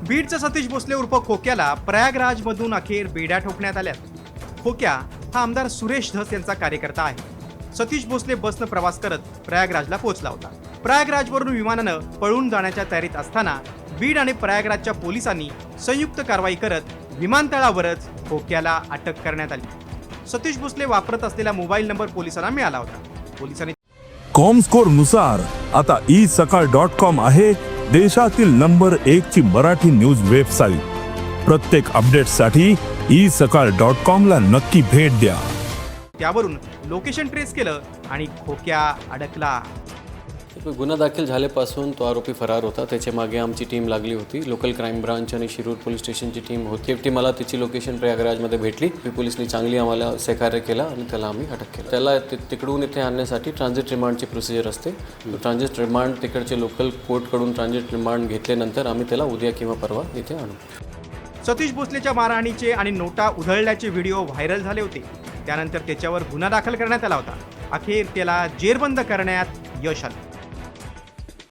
बीडचा सतीश भोसले उर्फ खोक्याला प्रयागराजमधून अखेर बेड्या ठोकण्यात आल्यात। खोक्या हा आमदार सुरेश धस यांचा कार्यकर्ता आहे। सतीश भोसले बसनं प्रवास करत प्रयागराजला पोहोचला होता। प्रयागराजवरून विमानानं पळून जाण्याच्या तयारीत असताना बीड आणि प्रयागराजच्या पोलिसांनी संयुक्त कारवाई करत विमानतळावरच खोक्याला अटक करण्यात आली। सतीश भोसले वापरत असलेला मोबाईल नंबर पोलिसांना मिळाला होता। पोलिसांनी कॉमस्कोर नुसार आता isakal.com आहे देशातील नंबर 1 ची मराठी न्यूज वेबसाईट। प्रत्येक अपडेटसाठी isakal.com ला नक्की भेट द्या। त्यावरून लोकेशन ट्रेस केलं आणि खोक्या अडकला। गुन्हा दाखल झाल्यापासून तो आरोपी फरार होता। त्याच्या मागे आमची टीम लागली होती। लोकल क्राईम ब्रांच आणि शिरूर पोलीस स्टेशनची टीम होती। एकटी मला त्याची लोकेशन प्रयागराजमध्ये भेटली। पोलिसनी चांगली आम्हाला सहकार्य केला आणि त्याला आम्ही अटक केलं। त्याला तिकडून इथे आणण्यासाठी ट्रान्झिट रिमांडची प्रोसिजर असते। ट्रान्झिट रिमांड तिकडचे लोकल कोर्टकडून ट्रान्झिट रिमांड घेतल्यानंतर आम्ही त्याला उद्या किंवा परवा इथे आणू। सतीश भोसलेच्या मारहाणीचे आणि नोटा उधळल्याचे व्हिडिओ व्हायरल झाले होते। त्यानंतर त्याच्यावर गुन्हा दाखल करण्यात आला होता। अखेर त्याला जेरबंद करण्यात यश आलं।